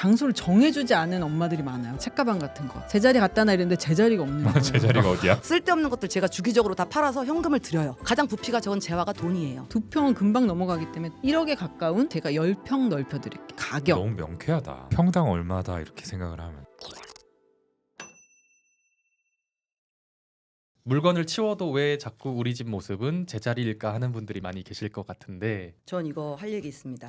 장소를 정해주지 않은 엄마들이 많아요. 책가방 같은 거 제자리 갖다 놔 이랬는데 제자리가 없는 거예요. 제자리가 어디야? 쓸데없는 것들 제가 주기적으로 다 팔아서 현금을 드려요. 가장 부피가 적은 재화가 돈이에요. 2평은 금방 넘어가기 때문에 1억에 가까운 제가 10평 넓혀드릴게요. 가격 너무 명쾌하다. 평당 얼마다 이렇게 생각을 하면. 물건을 치워도 왜 자꾸 우리 집 모습은 제자리일까 하는 분들이 많이 계실 것 같은데 전 이거 할 얘기 있습니다.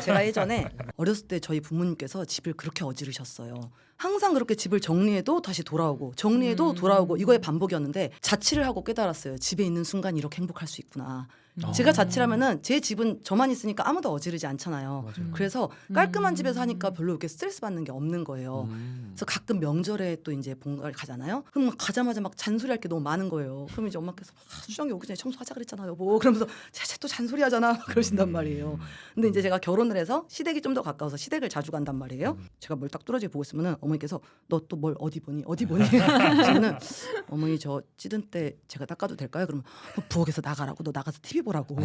제가 예전에 어렸을 때 저희 부모님께서 집을 그렇게 어지르셨어요. 항상 그렇게 집을 정리해도 다시 돌아오고 정리해도 돌아오고 이거의 반복이었는데 자취를 하고 깨달았어요. 집에 있는 순간 이렇게 행복할 수 있구나. 제가 자취하면은 제 집은 저만 있으니까 아무도 어지르지 않잖아요. 맞아요. 그래서 깔끔한 집에서 하니까 별로 이렇게 스트레스 받는 게 없는 거예요. 그래서 가끔 명절에 또 이제 본가를 가잖아요. 그럼 막 가자마자 막 잔소리할 게 너무 많은 거예요. 그럼 이제 엄마께서 수정이 오기 전에 청소하자 그랬잖아 여보. 그러면서 쟤 또 잔소리하잖아 그러신단 말이에요. 근데 이제 제가 결혼을 해서 시댁이 좀 더 가까워서 시댁을 자주 간단 말이에요. 제가 뭘 딱 뚫어지게 보고 있으면은 어머니께서 너 또 뭘 어디 보니 저는 어머니 저 찌든 때 제가 닦아도 될까요? 그러면 부엌에서 나가라고 너 나가서 TV 보라고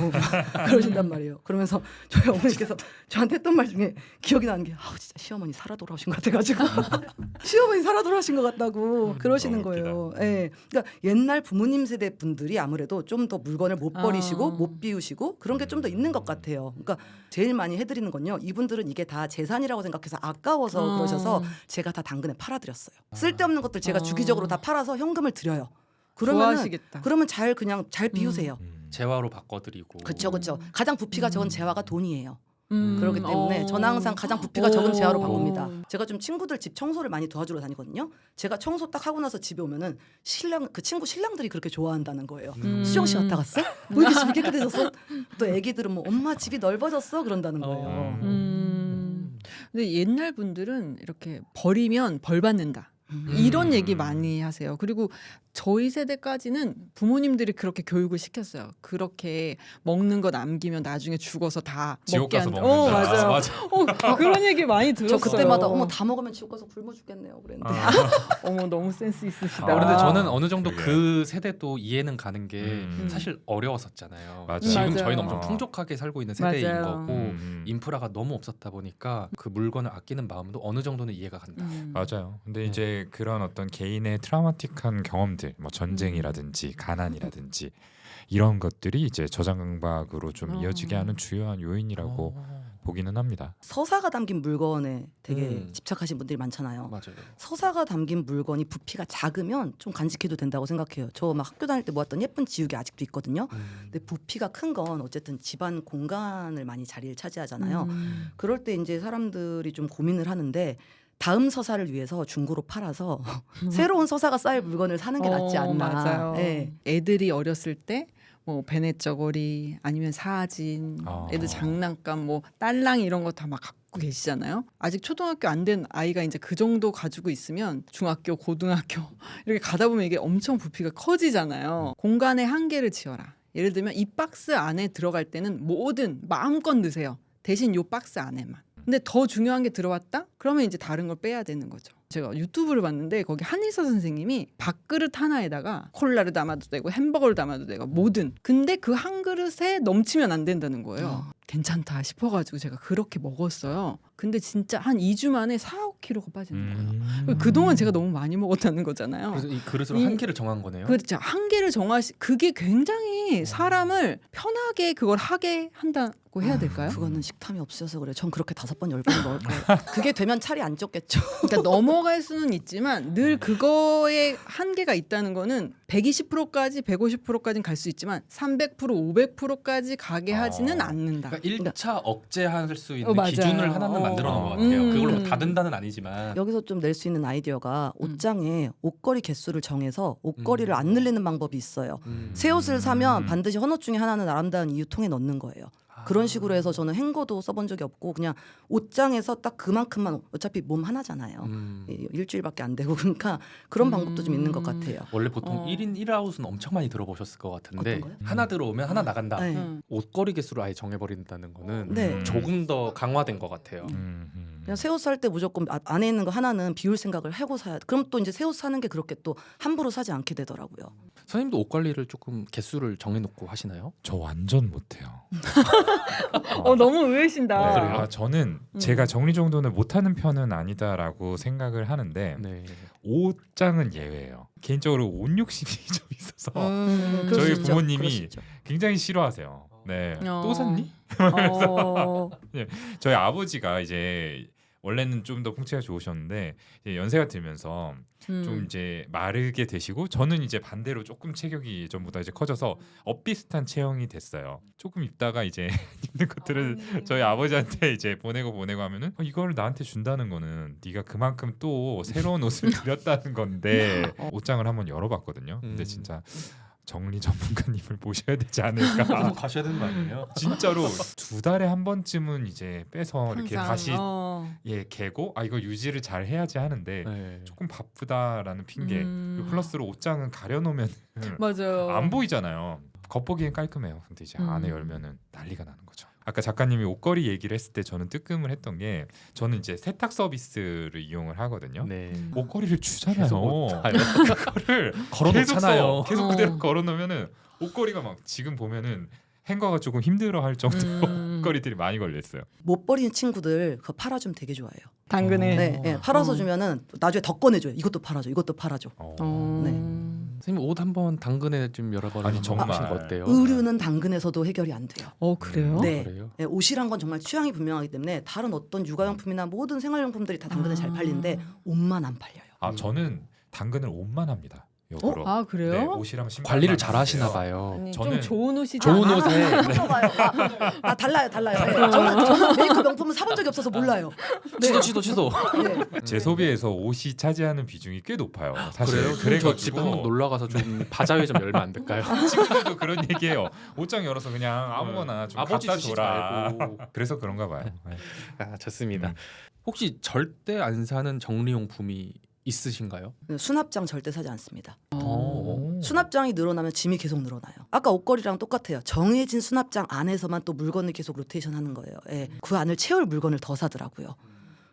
그러신단 말이에요. 그러면서 저희 어머니께서 저한테 했던 말 중에 기억이 나는 게 아우 진짜 시어머니 살아 돌아오신 것 같아가지고 시어머니 살아 돌아오신 것 같다고 그러시는 거예요. 예. 그러니까 옛날 부모님 세대 분들이 아무래도 좀 더 물건을 못 버리시고 못 비우시고 그런 게 좀 더 있는 것 같아요. 그러니까 제일 많이 해드리는 건요. 이분들은 이게 다 재산이라고 생각해서 아까워서 그러셔서 제가 다 당근에 팔아드렸어요. 쓸데없는 것들 제가 주기적으로 다 팔아서 현금을 드려요. 좋아하시겠다. 그러면 잘 그냥 잘 비우세요. 재화로 바꿔드리고 그렇죠. 가장 부피가 적은 재화가 돈이에요. 음. 그렇기 때문에 저는 항상 가장 부피가 오. 적은 재화로 바꿉니다. 제가 좀 친구들 집 청소를 많이 도와주러 다니거든요. 제가 청소 딱 하고 나서 집에 오면은 그 친구 신랑들이 그렇게 좋아한다는 거예요. 수정 씨 왔다 갔어? 뭐 이렇게 집이 깨끗해졌어? 또 애기들은 뭐 엄마 집이 넓어졌어? 그런다는 거예요. 근데 옛날 분들은 이렇게 버리면 벌 받는다. 이런 얘기 많이 하세요. 그리고 저희 세대까지는 부모님들이 그렇게 교육을 시켰어요. 그렇게 먹는 거 남기면 나중에 죽어서 다 지옥 먹게 가서 한다. 먹는다. 맞아요. 맞아. 그런 얘기 많이 들었어요. 저 그때마다 어머 다 먹으면 지옥 가서 굶어 죽겠네요. 그랬는데 어머 너무 센스 있으시다. 그런데 저는 어느 정도 그게. 그 세대도 이해는 가는 게 음. 사실 어려웠었잖아요. 맞아요. 지금 맞아요. 저희는 엄청 풍족하게 살고 있는 세대인 맞아요. 거고 인프라가 너무 없었다 보니까 그 물건을 아끼는 마음도 어느 정도는 이해가 간다. 맞아요. 근데 이제 그런 어떤 개인의 트라우마틱한 경험들, 뭐 전쟁이라든지 가난이라든지 이런 것들이 이제 저장강박으로 좀 이어지게 하는 주요한 요인이라고 보기는 합니다. 서사가 담긴 물건에 되게 집착하신 분들이 많잖아요. 맞아요. 서사가 담긴 물건이 부피가 작으면 좀 간직해도 된다고 생각해요. 저 막 학교 다닐 때 모았던 예쁜 지우개 아직도 있거든요. 근데 부피가 큰 건 어쨌든 집안 공간을 많이 자리를 차지하잖아요. 그럴 때 이제 사람들이 좀 고민을 하는데 다음 서사를 위해서 중고로 팔아서 새로운 서사가 쌓일 물건을 사는 게 낫지 않나. 맞아요. 네. 애들이 어렸을 때 뭐 베넷 저고리 아니면 사진, 애들 장난감, 뭐 딸랑 이런 거 다 막 갖고 계시잖아요. 아직 초등학교 안 된 아이가 이제 그 정도 가지고 있으면 중학교, 고등학교 이렇게 가다 보면 이게 엄청 부피가 커지잖아요. 공간의 한계를 지어라. 예를 들면 이 박스 안에 들어갈 때는 뭐든 마음껏 넣으세요. 대신 요 박스 안에만. 근데 더 중요한 게 들어왔다? 그러면 이제 다른 걸 빼야 되는 거죠. 제가 유튜브를 봤는데 거기 한의사 선생님이 밥그릇 하나에다가 콜라를 담아도 되고 햄버거를 담아도 되고 뭐든. 근데 그 한 그릇에 넘치면 안 된다는 거예요. 괜찮다 싶어가지고 제가 그렇게 먹었어요. 근데 진짜 한 2주 만에 4-5kg가 빠지는 거예요. 그동안 제가 너무 많이 먹었다는 거잖아요. 그래서 이 그릇으로 한계를 정한 거네요. 그렇죠. 한계를 그게 굉장히 사람을 편하게 그걸 하게 한다고 해야 될까요? 그거는 식탐이 없으셔서 그래요. 전 그렇게 5번 10번 먹을 거예요. 그게 되면 차리 안 쪘겠죠. 그러니까 넘어갈 수는 있지만 늘 그거에 한계가 있다는 거는 120%까지 150%까지는 갈 수 있지만 300% 500%까지 가게 하지는 않는다. 그러니까 1차 억제할 수 있는 맞아요. 기준을 하나는 만들어 놓은 것 같아요. 그걸로 뭐 다 음. 된다는 아니지만 여기서 좀 낼 수 있는 아이디어가 옷장에 옷걸이 개수를 정해서 옷걸이를 안 늘리는 방법이 있어요. 새 옷을 사면 반드시 헌옷 중에 하나는 아름다운 이유 통에 넣는 거예요. 그런 식으로 해서 저는 행거도 써본 적이 없고 그냥 옷장에서 딱 그만큼만 어차피 몸 하나잖아요. 일주일밖에 안 되고 그러니까 그런 방법도 좀 있는 것 같아요. 원래 보통 1인 1아웃은 엄청 많이 들어보셨을 것 같은데 어떤 거요? 하나 들어오면 하나 나간다. 네. 옷걸이 개수를 아예 정해버린다는 거는 네. 조금 더 강화된 것 같아요. 그냥 새 옷 살 때 무조건 안에 있는 거 하나는 비울 생각을 하고 사야 돼. 그럼 또 이제 새 옷 사는 게 그렇게 또 함부로 사지 않게 되더라고요. 선생님도 옷 관리를 조금 개수를 정해놓고 하시나요? 저 완전 못해요. 너무 의외신다. 네, 그래요? 아, 저는 제가 정리정돈을 못하는 편은 아니다라고 생각을 하는데 네. 옷장은 예외예요. 개인적으로 옷 욕심이 좀 있어서 그럴 저희 수 있죠. 부모님이 그럴 수 있죠. 굉장히 싫어하세요. 네, 또 샀니? 어. 저희 아버지가 이제 원래는 좀 더 풍채가 좋으셨는데 이제 연세가 들면서 좀 이제 마르게 되시고 저는 이제 반대로 조금 체격이 전보다 이제 커져서 엇비슷한 체형이 됐어요. 조금 입다가 이제 입는 것들을 저희 아버지한테 이제 보내고 하면은 이걸 나한테 준다는 거는 네가 그만큼 또 새로운 옷을 드렸다는 건데 옷장을 한번 열어봤거든요. 근데 진짜 정리 전문가님을 모셔야 되지 않을까. 가셔야 되는 거 아니에요? 진짜로 2달에 한 번쯤은 이제 빼서 이렇게 항상, 다시 개고 이거 유지를 잘 해야지 하는데 네. 조금 바쁘다라는 핑계 그리고 플러스로 옷장은 가려놓으면 맞아요. 안 보이잖아요. 겉보기엔 깔끔해요. 근데 이제 안에 열면은 난리가 나는 거죠. 아까 작가님이 옷걸이 얘기를 했을 때 저는 뜨끔을 했던 게 저는 이제 세탁 서비스를 이용을 하거든요. 네. 옷걸이를 주잖아요. 계속 옷 사요. 그거를 걸어놓잖아요. 계속 그대로 걸어놓으면은 옷걸이가 막 지금 보면은 행거가 조금 힘들어할 정도로 옷걸이들이 많이 걸려 있어요. 못 버리는 친구들 그거 팔아주면 되게 좋아해요. 당근에. 네, 네, 팔아서 주면은 나중에 더 꺼내줘요. 이것도 팔아줘, 이것도 팔아줘. 네. 선생님 옷 한번 당근에 좀 여러 번 아니, 정말. 하시는 거 어때요? 의류는 당근에서도 해결이 안 돼요. 그래요? 네. 그래요? 네, 옷이란 건 정말 취향이 분명하기 때문에 다른 어떤 육아용품이나 모든 생활용품들이 다 당근에 잘 팔리는데 옷만 안 팔려요. 저는 당근을 옷만 합니다. 역으로. 그래요? 네, 옷이랑 신발 관리를 잘 하시나 봐요. 아니, 저는 좀 좋은 옷이지 좋은 않아? 옷에 달라요. 네, 저는 메이크 명품은 사본 적이 없어서 몰라요. 네. 취소. 네. 제 소비에서 옷이 차지하는 비중이 꽤 높아요. 사실 그래요? 그래가지고 저집 한번 놀러 가서 좀 바자회 좀 열면 안 될까요? 친구들도 그런 얘기해요. 옷장 열어서 그냥 아무거나 좀 아버지 갖다 주시지 줘라. 말고. 그래서 그런가 봐요. 네. 좋습니다. 혹시 절대 안 사는 정리용품이 있으신가요? 수납장 절대 사지 않습니다. 오. 수납장이 늘어나면 짐이 계속 늘어나요. 아까 옷걸이랑 똑같아요. 정해진 수납장 안에서만 또 물건을 계속 로테이션 하는 거예요. 예. 그 안을 채울 물건을 더 사더라고요.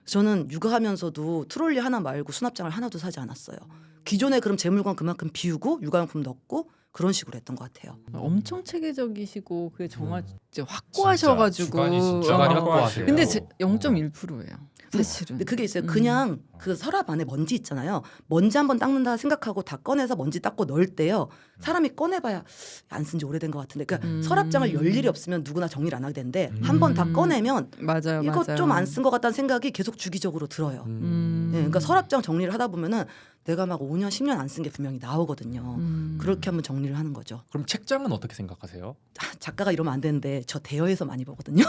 저는 육아하면서도 트롤리 하나 말고 수납장을 하나도 사지 않았어요. 기존에 그럼 제 물건 그만큼 비우고 육아용품 넣고 그런 식으로 했던 것 같아요. 엄청 체계적이시고 그게 정말 이제 확고하셔가지고. 주관이 진짜 주관이 확고하세요. 확고하세요. 근데 0.1%예요. 사실은. 근데 그게 있어요. 그냥 그 서랍 안에 먼지 있잖아요. 먼지 한번 닦는다 생각하고 다 꺼내서 먼지 닦고 넣을 때요. 사람이 꺼내봐야 안 쓴 지 오래된 것 같은데. 그러니까 서랍장을 열 일이 없으면 누구나 정리를 안 하게 되는데 한 번 다 꺼내면 맞아요. 이거 맞아요. 좀 안 쓴 것 같다는 생각이 계속 주기적으로 들어요. 예, 그러니까 서랍장 정리를 하다 보면은 내가 막 5년, 10년 안 쓴 게 분명히 나오거든요. 그렇게 한번 정리를 하는 거죠. 그럼 책장은 어떻게 생각하세요? 작가가 이러면 안 되는데 저 대여해서 많이 보거든요.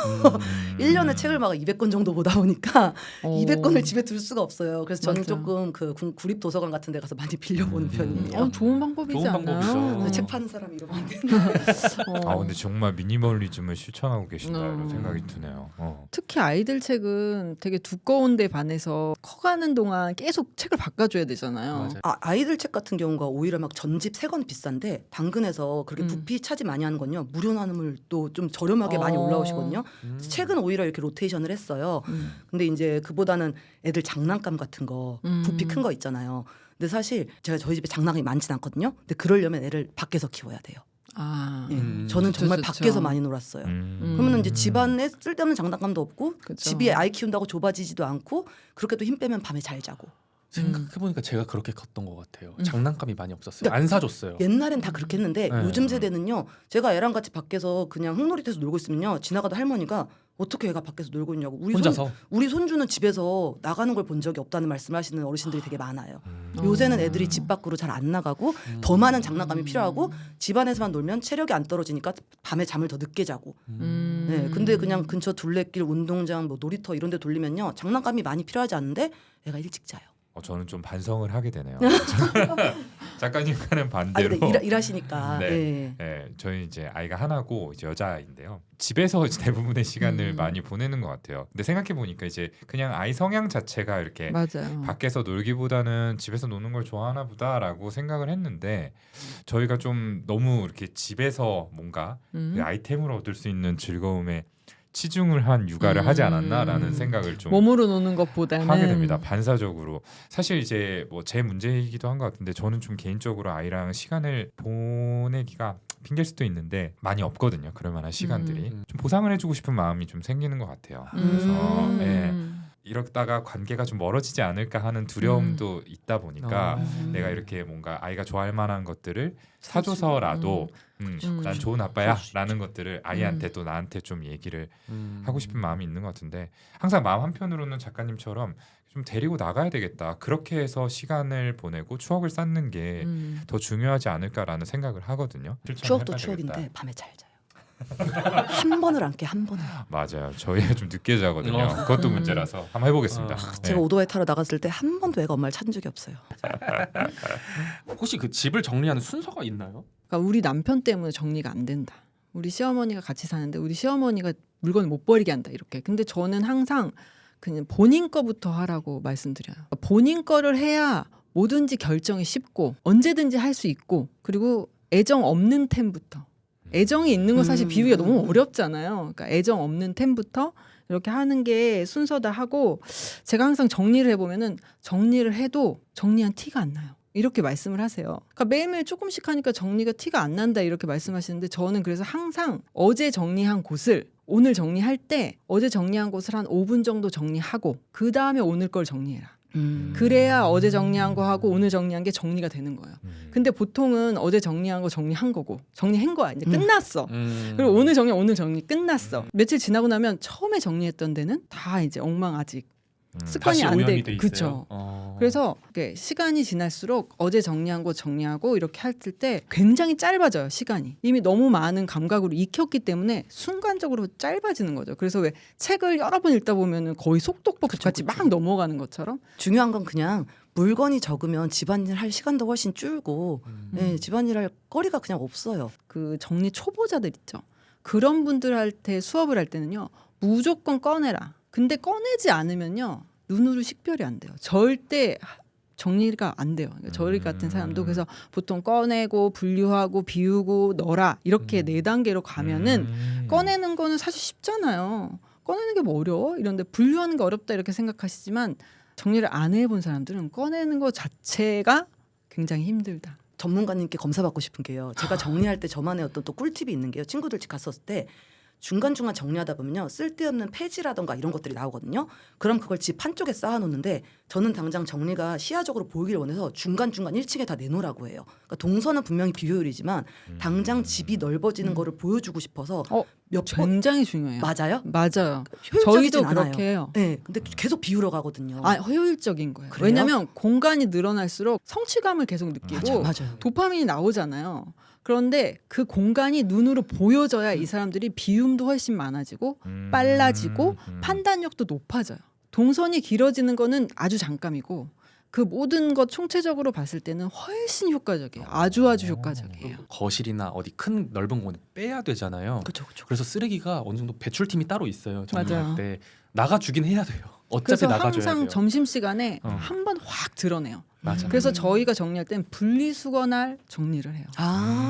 1년에 책을 막 200권 정도 보다 보니까 200권을 집에 둘 수가 없어요. 그래서 저는 맞아. 조금 그 구립 도서관 같은 데 가서 많이 빌려보는 편이에요. 좋은 방법이지 좋은 않나요? 방법이죠. 근데 책 파는 사람이 이러면 안 되는데. 근데 정말 미니멀리즘을 실천하고 계신다 이런 생각이 드네요. 특히 아이들 책은 되게 두꺼운데 반해서 커가는 동안 계속 책을 바꿔줘야 되잖아요. 맞아요. 아이들 책 같은 경우가 오히려 막 전집 새 권 비싼데 당근에서 그렇게 부피 차지 많이 하는 건요. 무료 나눔을 또 좀 저렴하게 많이 올라오시거든요. 책은 오히려 이렇게 로테이션을 했어요. 근데 이제 그보다는 애들 장난감 같은 거 부피 큰 거 있잖아요. 근데 사실 제가 저희 집에 장난감이 많진 않거든요. 근데 그러려면 애를 밖에서 키워야 돼요. 예. 저는 정말 좋죠. 밖에서 많이 놀았어요. 그러면 이제 집안에 쓸데없는 장난감도 없고 그쵸. 집이 아이 키운다고 좁아지지도 않고 그렇게 또 힘 빼면 밤에 잘 자고. 생각해보니까 제가 그렇게 컸던 것 같아요. 장난감이 많이 없었어요. 안 사줬어요. 옛날엔 다 그렇게 했는데 네. 요즘 세대는요. 제가 애랑 같이 밖에서 그냥 흙놀이터에서 놀고 있으면요. 지나가다 할머니가 어떻게 애가 밖에서 놀고 있냐고. 혼자서? 우리 손주는 집에서 나가는 걸 본 적이 없다는 말씀을 하시는 어르신들이 되게 많아요. 요새는 애들이 집 밖으로 잘 안 나가고 더 많은 장난감이 필요하고 집안에서만 놀면 체력이 안 떨어지니까 밤에 잠을 더 늦게 자고. 네, 근데 그냥 근처 둘레길, 운동장, 뭐 놀이터 이런 데 돌리면요. 장난감이 많이 필요하지 않은데 애가 일찍 자요. 저는 좀 반성을 하게 되네요. 작가님과는 아, 반대로. 근데 일하시니까. 네. 예. 네, 저희 이제 아이가 하나고 이제 여자인데요. 집에서 이제 대부분의 시간을 많이 보내는 것 같아요. 근데 생각해 보니까 이제 그냥 아이 성향 자체가 이렇게 맞아요. 밖에서 놀기보다는 집에서 노는 걸 좋아하나 보다라고 생각을 했는데 저희가 좀 너무 이렇게 집에서 뭔가 그 아이템을 얻을 수 있는 즐거움에 치중을 한 육아를 하지 않았나라는 생각을 좀 몸으로 노는 것보다는 하게 됩니다. 반사적으로. 사실 이제 뭐 제 문제이기도 한 것 같은데 저는 좀 개인적으로 아이랑 시간을 보내기가 핑계일 수도 있는데 많이 없거든요. 그럴 만한 시간들이. 좀 보상을 해주고 싶은 마음이 좀 생기는 것 같아요. 그래서 예, 이러다가 관계가 좀 멀어지지 않을까 하는 두려움도 있다 보니까 내가 이렇게 뭔가 아이가 좋아할 만한 것들을 사줘서라도 난 좋은 아빠야 라는 것들을 아이한테 또 나한테 좀 얘기를 하고 싶은 마음이 있는 것 같은데 항상 마음 한편으로는 작가님처럼 좀 데리고 나가야 되겠다. 그렇게 해서 시간을 보내고 추억을 쌓는 게 더 중요하지 않을까라는 생각을 하거든요. 추억도 실천해봐야 추억인데 되겠다. 밤에 잘 자요. 한 번을 안게 한 번을. 맞아요. 저희가 좀 늦게 자거든요. 그것도 문제라서 한번 해보겠습니다. 네. 제가 오토바이 타러 나갔을 때 한 번도 애가 엄마를 찾은 적이 없어요. 혹시 그 집을 정리하는 순서가 있나요? 그러니까 우리 남편 때문에 정리가 안 된다. 우리 시어머니가 같이 사는데 우리 시어머니가 물건을 못 버리게 한다 이렇게. 근데 저는 항상 그냥 본인 거부터 하라고 말씀드려요. 본인 거를 해야 뭐든지 결정이 쉽고 언제든지 할 수 있고 그리고 애정 없는 템부터 애정이 있는 건 사실 비우기가 너무 어렵잖아요. 그러니까 애정 없는 템부터 이렇게 하는 게 순서다 하고 제가 항상 정리를 해보면은 정리를 해도 정리한 티가 안 나요. 이렇게 말씀을 하세요. 그러니까 매일매일 조금씩 하니까 정리가 티가 안 난다 이렇게 말씀하시는데 저는 그래서 항상 어제 정리한 곳을 오늘 정리할 때 어제 정리한 곳을 한 5분 정도 정리하고 그 다음에 오늘 걸 정리해라. 그래야 어제 정리한 거 하고 오늘 정리한 게 정리가 되는 거예요. 근데 보통은 어제 정리한 거 정리한 거고 정리한 거야. 이제 끝났어. 그리고 오늘 정리 끝났어. 며칠 지나고 나면 처음에 정리했던 데는 다 이제 엉망아직. 습관이 다시 안 오염이 돼. 돼 그렇죠. 있어요. 그래서 이렇게 시간이 지날수록 어제 정리한 거 정리하고 이렇게 할 때 굉장히 짧아져요. 시간이 이미 너무 많은 감각으로 익혔기 때문에 순간적으로 짧아지는 거죠. 그래서 왜 책을 여러 번 읽다 보면은 거의 속독법 같이 막 넘어가는 것처럼 중요한 건 그냥 물건이 적으면 집안일 할 시간도 훨씬 줄고 네, 집안일 할 거리가 그냥 없어요. 그 정리 초보자들 있죠. 그런 분들한테 수업을 할 때는요. 무조건 꺼내라. 근데 꺼내지 않으면요. 눈으로 식별이 안 돼요. 절대 정리가 안 돼요. 그러니까 저희 같은 사람도 그래서 보통 꺼내고 분류하고 비우고 넣어라 이렇게 네 단계로 가면은 꺼내는 거는 사실 쉽잖아요. 꺼내는 게 뭐 어려워? 이런데 분류하는 게 어렵다 이렇게 생각하시지만 정리를 안 해본 사람들은 꺼내는 것 자체가 굉장히 힘들다. 전문가님께 검사받고 싶은 게요. 제가 정리할 때 저만의 어떤 또 꿀팁이 있는 게요. 친구들 집 갔었을 때 중간중간 정리하다 보면요. 쓸데없는 폐지라던가 이런 것들이 나오거든요. 그럼 그걸 집 한쪽에 쌓아놓는데 저는 당장 정리가 시야적으로 보이길 원해서 중간중간 1층에 다 내놓으라고 해요. 그러니까 동선은 분명히 비효율이지만 당장 집이 넓어지는 거를 보여주고 싶어서 몇 번 굉장히 중요해요. 맞아요? 맞아요. 효율적이진 저희도 않아요. 그렇게 해요. 네, 근데 계속 비우러 가거든요. 아, 효율적인 거예요. 그래요? 왜냐하면 공간이 늘어날수록 성취감을 계속 느끼고 맞아요. 도파민이 나오잖아요. 그런데 그 공간이 눈으로 보여져야 이 사람들이 비움도 훨씬 많아지고 빨라지고 판단력도 높아져요. 동선이 길어지는 거는 아주 잠깐이고 그 모든 것 총체적으로 봤을 때는 훨씬 효과적이에요. 아주 효과적이에요. 거실이나 어디 큰 넓은 공간에 빼야 되잖아요. 그렇죠. 그래서 쓰레기가 어느 정도 배출팀이 따로 있어요. 맞아요. 정리할 때 나가주긴 해야 돼요. 어차피 그래서 나가줘야 항상 돼요. 점심시간에 한 번 확 드러내요. 맞아. 그래서 저희가 정리할 때는 분리수거날 정리를 해요.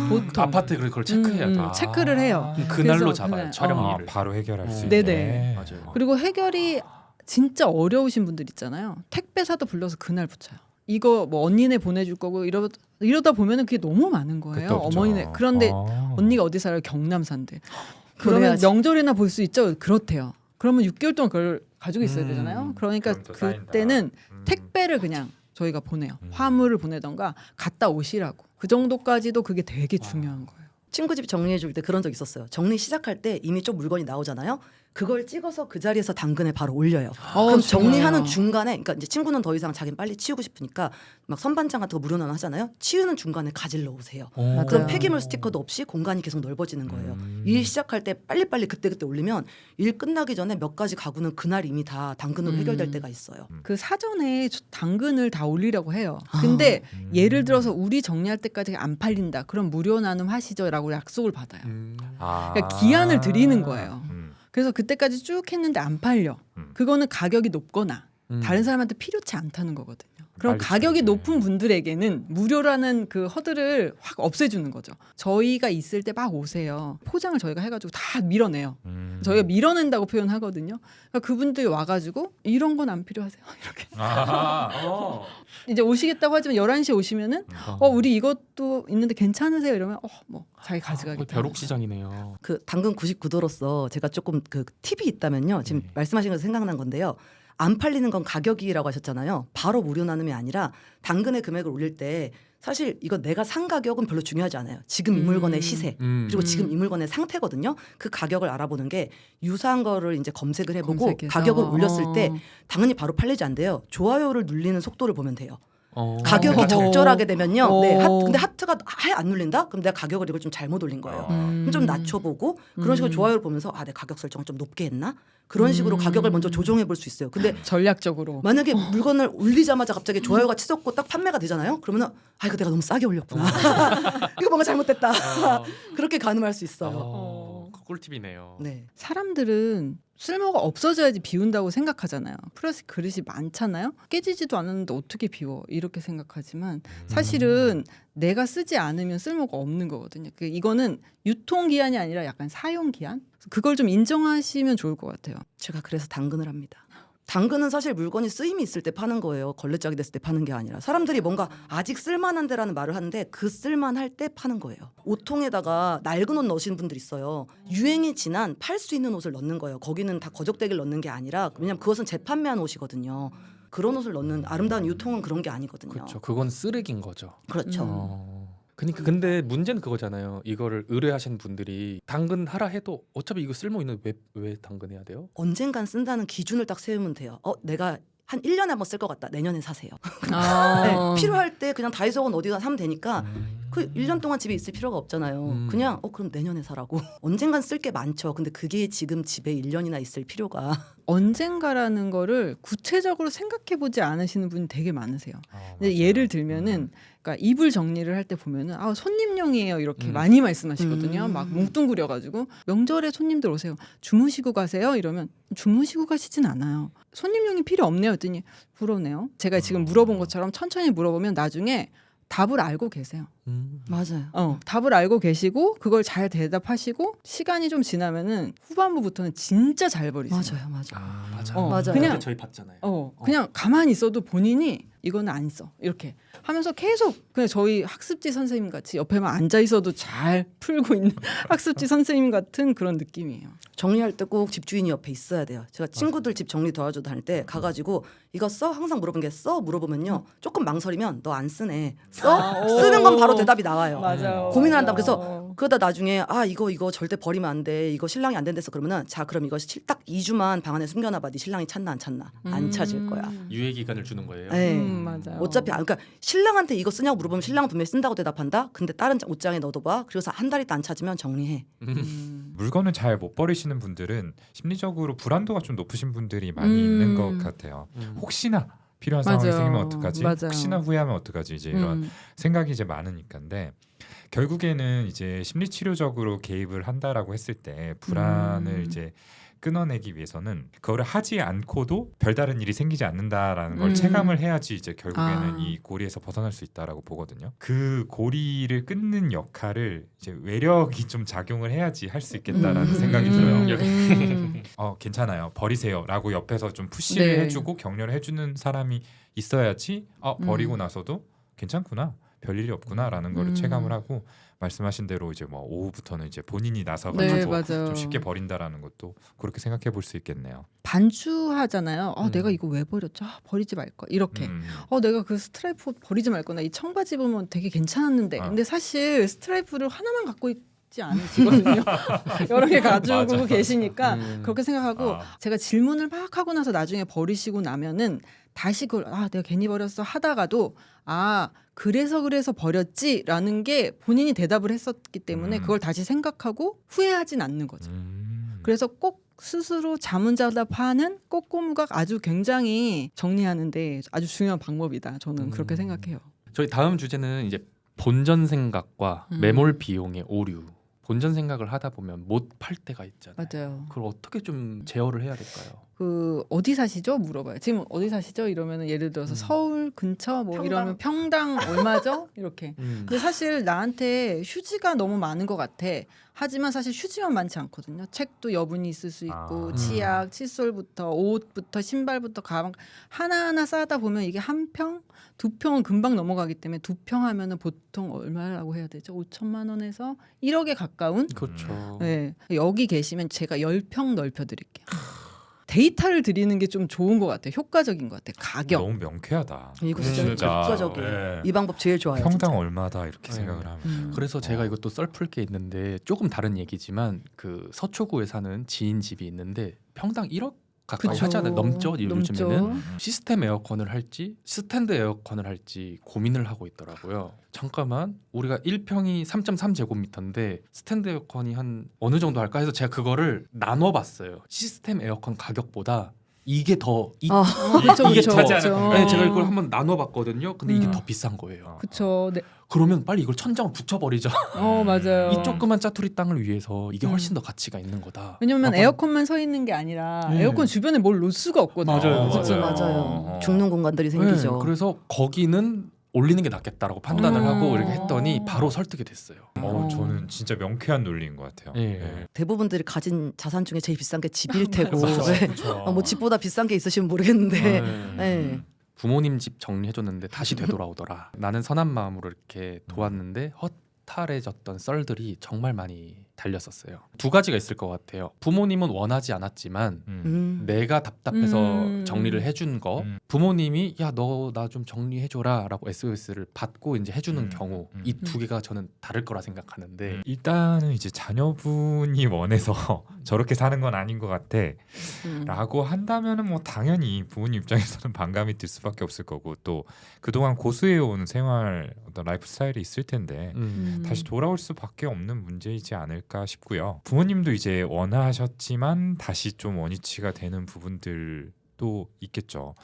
보통. 아파트 그걸 체크해야 돼. 체크를 해요. 그럼 그날로 그래서 잡아요. 그날, 촬영일을. 바로 해결할 수 네네. 있네. 맞아요. 그리고 해결이 진짜 어려우신 분들 있잖아요. 택배사도 불러서 그날 붙여요. 이거 뭐 언니네 보내줄 거고 이러다 보면은 그게 너무 많은 거예요. 그때 없죠. 어머니네. 그런데 언니가 어디 살아요? 경남 산대. 그러면 보내야지. 명절이나 볼 수 있죠. 그렇대요. 그러면 6개월 동안 그걸 가지고 있어야 되잖아요. 그러니까 그럼 더 쌓인다. 그때는 택배를 그냥 저희가 보내요. 화물을 보내던가 갔다 오시라고. 그 정도까지도 그게 되게 중요한 거예요. 친구 집 정리해 줄 때 그런 적 있었어요. 정리 시작할 때 이미 좀 물건이 나오잖아요. 그걸 찍어서 그 자리에서 당근에 바로 올려요. 그럼 정리하는 중간에, 그러니까 이제 친구는 더 이상 자기는 빨리 치우고 싶으니까 막 선반장 같은 거 무료나 하잖아요. 치우는 중간에 가지러 오세요. 맞아요. 그럼 폐기물 스티커도 없이 공간이 계속 넓어지는 거예요. 일 시작할 때 빨리빨리 그때그때 올리면 일 끝나기 전에 몇 가지 가구는 그날 이미 다 당근으로 해결될 때가 있어요. 그 사전에 당근을 다 올리려고 해요. 근데 예를 들어서 우리 정리할 때까지 안 팔린다. 그럼 무료 나눔 하시죠라고 약속을 받아요. 그러니까 기한을 드리는 거예요. 그래서 그때까지 쭉 했는데 안 팔려. 그거는 가격이 높거나 다른 사람한테 필요치 않다는 거거든요. 그럼 빨리 가격이 주네. 높은 분들에게는 무료라는 그 허들을 확 없애주는 거죠. 저희가 있을 때 막 오세요. 포장을 저희가 해가지고 다 밀어내요. 저희가 밀어낸다고 표현하거든요. 그러니까 그분들이 와가지고 이런 건 안 필요하세요. 이렇게 아, 이제 오시겠다고 하지만 11시에 오시면은 우리 이것도 있는데 괜찮으세요? 이러면 뭐 자기 가져가겠다. 벼룩 시장이네요. 그 당근 99도로서 제가 조금 그 팁이 있다면요. 지금 네. 말씀하신 것에서 생각난 건데요. 안 팔리는 건 가격이라고 하셨잖아요. 바로 무료 나눔이 아니라 당근의 금액을 올릴 때 사실 이거 내가 산 가격은 별로 중요하지 않아요. 지금 이 물건의 시세 그리고 지금 이 물건의 상태거든요. 그 가격을 알아보는 게 유사한 거를 이제 검색을 해보고 검색해서. 가격을 올렸을 때 당연히 바로 팔리지 않대요. 좋아요를 눌리는 속도를 보면 돼요. 어. 가격이 어. 적절하게 되면요. 어. 네, 근데 하트가 아예 안 눌린다? 그럼 내가 가격을 이걸 좀 잘못 올린 거예요. 그럼 좀 낮춰보고 그런 식으로 좋아요를 보면서 내 가격 설정을 좀 높게 했나? 그런 식으로 가격을 먼저 조정해 볼 수 있어요. 근데 전략적으로. 만약에 물건을 올리자마자 갑자기 좋아요가 치솟고 딱 판매가 되잖아요. 그러면은 이거 내가 너무 싸게 올렸구나. 이거 뭔가 잘못됐다. 그렇게 가늠할 수 있어요. 그 꿀팁이네요. 네. 사람들은 쓸모가 없어져야지 비운다고 생각하잖아요. 플라스틱 그릇이 많잖아요. 깨지지도 않았는데 어떻게 비워? 이렇게 생각하지만 사실은 내가 쓰지 않으면 쓸모가 없는 거거든요. 이거는 유통기한이 아니라 약간 사용기한? 그걸 좀 인정하시면 좋을 것 같아요. 제가 그래서 당근을 합니다. 당근은 사실 물건이 쓰임이 있을 때 파는 거예요. 걸레짝이 됐을 때 파는 게 아니라 사람들이 뭔가 아직 쓸만한데라는 말을 하는데 그 쓸만할 때 파는 거예요. 옷통에다가 낡은 옷 넣으시는 분들 있어요. 유행이 지난 팔 수 있는 옷을 넣는 거예요. 거기는 다 거적대기를 넣는 게 아니라 왜냐면 그것은 재판매한 옷이거든요. 그런 옷을 넣는 아름다운 유통은 그런 게 아니거든요. 그렇죠. 그건 쓰레기인 거죠. 그렇죠. 그러니까 근데 문제는 그거잖아요. 이거를 의뢰하신 분들이 당근 하라 해도 어차피 이거 쓸모 있는데 왜 당근해야 돼요? 언젠간 쓴다는 기준을 딱 세우면 돼요. 내가 한 1년에 한번 쓸 것 같다. 내년에 사세요. 아. 네, 필요할 때 그냥 다이소건 어디가 사면 되니까 그 1년 동안 집에 있을 필요가 없잖아요. 그냥 그럼 내년에 사라고. 언젠간 쓸 게 많죠. 근데 그게 지금 집에 1년이나 있을 필요가 언젠가라는 거를 구체적으로 생각해 보지 않으시는 분이 되게 많으세요. 근데 예를 들면은 그러니까 이불 정리를 할 때 보면은 손님용이에요 이렇게 많이 말씀하시거든요. 막 뭉뚱그려 가지고 명절에 손님들 오세요. 주무시고 가세요 이러면 주무시고 가시진 않아요. 손님용이 필요 없네요 했더니 그러네요. 제가 지금 물어본 것처럼 천천히 물어보면 나중에 답을 알고 계세요. 맞아요. 답을 알고 계시고 그걸 잘 대답하시고 시간이 좀 지나면은 후반부부터는 진짜 잘 버리세요. 맞아요. 맞아요. 맞아요. 그냥 저희 봤잖아요. 그냥 가만히 있어도 본인이 이거는 안 써. 이렇게 하면서 계속 그냥 저희 학습지 선생님 같이 옆에만 앉아 있어도 잘 풀고 있는 학습지 선생님 같은 그런 느낌이에요. 정리할 때 꼭 집주인이 옆에 있어야 돼요. 제가 친구들 집 정리 도와줘 다닐 때 가가지고 이거 써? 항상 물어본 게 써? 물어보면요. 조금 망설이면 너 안 쓰네. 써? 쓰는 건 바로 대답이 나와요. 맞아요. 고민을 한다. 그래서 그러다 나중에 이거 절대 버리면 안 돼. 이거 신랑이 안 된대서 그러면은 자 그럼 이거 딱 2주만 방 안에 숨겨놔봐. 네 신랑이 찾나 안 찾나. 안 찾을 거야. 유예 기간을 주는 거예요. 네. 맞아요. 어차피 그러니까 신랑한테 이거 쓰냐고 물어보면 신랑은 분명히 쓴다고 대답한다. 근데 다른 옷장에 넣어둬봐. 그래서 한 달 있다 안 찾으면 정리해. 물건을 잘 못 버리시는 분들은 심리적으로 불안도가 좀 높으신 분들이 많이 있는 것 같아요. 혹시나 필요한 상황이 맞아요. 생기면 어떡하지? 맞아요. 혹시나 후회하면 어떡하지? 이제 이런 생각이 이제 많으니까인데 결국에는 이제 심리치료적으로 개입을 한다라고 했을 때 불안을 이제 끊어내기 위해서는 그거를 하지 않고도 별다른 일이 생기지 않는다라는 걸 체감을 해야지 이제 결국에는 이 고리에서 벗어날 수 있다라고 보거든요. 그 고리를 끊는 역할을 이제 외력이 좀 작용을 해야지 할 수 있겠다라는 생각이 들어요. 괜찮아요. 버리세요라고 옆에서 좀 푸시를 네. 해주고 격려를 해주는 사람이 있어야지 버리고 나서도 괜찮구나. 별일이 없구나라는 거를 체감을 하고 말씀하신 대로 이제 뭐 오후부터는 이제 본인이 나서가지고 네, 맞아요. 좀 쉽게 버린다라는 것도 그렇게 생각해 볼 수 있겠네요. 반주하잖아요. 내가 이거 왜 버렸죠? 버리지 말 거. 이렇게. 내가 그 스트라이프 버리지 말 거나 이 청바지 보면 되게 괜찮았는데. 근데 사실 스트라이프를 하나만 갖고 있지 않으시거든요. 여러 개 가지고 맞아. 계시니까 그렇게 생각하고 제가 질문을 막 하고 나서 나중에 버리시고 나면은 다시 그걸 내가 괜히 버렸어 하다가도 그래서 버렸지라는 게 본인이 대답을 했었기 때문에 그걸 다시 생각하고 후회하진 않는 거죠. 그래서 꼭 스스로 자문자답하는 꼬꼬무가 아주 굉장히 정리하는데 아주 중요한 방법이다. 저는 그렇게 생각해요. 저희 다음 주제는 이제 본전 생각과 매몰 비용의 오류. 본전 생각을 하다 보면 못 팔 때가 있잖아요. 맞아요. 그걸 어떻게 좀 제어를 해야 될까요? 그 어디 사시죠? 물어봐요. 지금 어디 사시죠? 이러면은 예를 들어서 서울 근처 뭐 평당. 이러면 평당 얼마죠? 이렇게. 근데 사실 나한테 휴지가 너무 많은 것 같아. 하지만 사실 휴지만 많지 않거든요. 책도 여분이 있을 수 있고 치약, 칫솔부터 옷부터 신발부터 가방 하나하나 쌓다 보면 이게 한 평, 두 평은 금방 넘어가기 때문에 두 평 하면은 보통 얼마라고 해야 되죠? 5천만 원에서 1억에 가까운. 그렇죠. 네. 여기 계시면 제가 10평 넓혀 드릴게요. 데이터를 드리는 게 좀 좋은 것 같아요. 효과적인 것 같아요. 가격. 너무 명쾌하다. 이거 진짜 진짜. 효과적이에요. 네. 이 방법 제일 좋아요. 평당 진짜. 얼마다 이렇게 네. 생각을 하면 그래서 제가 이것도 썰풀 게 있는데 조금 다른 얘기지만 그 서초구에 사는 지인 집이 있는데 평당 1억 가까이 그쵸. 하잖아요. 넘죠 요즘에는. 넘죠. 시스템 에어컨을 할지 스탠드 에어컨을 할지 고민을 하고 있더라고요. 잠깐만 우리가 1평이 3.3제곱미터인데 스탠드 에어컨이 한 어느 정도 할까 해서 제가 그거를 나눠봤어요. 시스템 에어컨 가격보다 이게 더 그쵸, 이게 그쵸, 차지 그쵸. 네, 제가 이걸 한번 나눠봤거든요. 근데 이게 음. 더 비싼 거예요. 그쵸. 네. 그러면 빨리 이걸 천장을 붙여버리자. 맞아요. 이 조그만 짜투리 땅을 위해서 이게 훨씬 더 가치가 있는 거다. 왜냐면 아, 에어컨만 서 있는 게 아니라 네. 에어컨 주변에 뭘 놓을 수가 없거든요. 맞아요. 그치, 맞아요. 맞아요. 죽는 공간들이 네, 생기죠. 그래서 거기는 올리는 게 낫겠다라고 판단을 하고 이렇게 했더니 어. 바로 설득이 됐어요. 저는 진짜 명쾌한 논리인 것 같아요. 예. 네. 대부분들이 가진 자산 중에 제일 비싼 게 집일 테고 그렇죠. 네. 그렇죠. 뭐 집보다 비싼 게 있으시면 모르겠는데 네. 네. 부모님 집 정리해줬는데 다시 되돌아오더라. 나는 선한 마음으로 이렇게 도왔는데 허탈해졌던 썰들이 정말 많이 달렸었어요. 두 가지가 있을 것 같아요. 부모님은 원하지 않았지만 내가 답답해서 정리를 해준 거 부모님이 야 너 나 좀 정리해줘라라고 SOS를 받고 이제 해주는 경우 이 두 개가 저는 다를 거라 생각하는데 일단은 이제 자녀분이 원해서 저렇게 사는 건 아닌 것 같아라고 한다면은 뭐 당연히 부모님 입장에서는 반감이 들 수밖에 없을 거고 또 그동안 고수해온 생활 어떤 라이프 스타일이 있을 텐데 다시 돌아올 수밖에 없는 문제이지 않을까 싶고요. 부모님도 이제 원하셨지만 다시 좀 원위치가 되는 부분들도 있겠죠.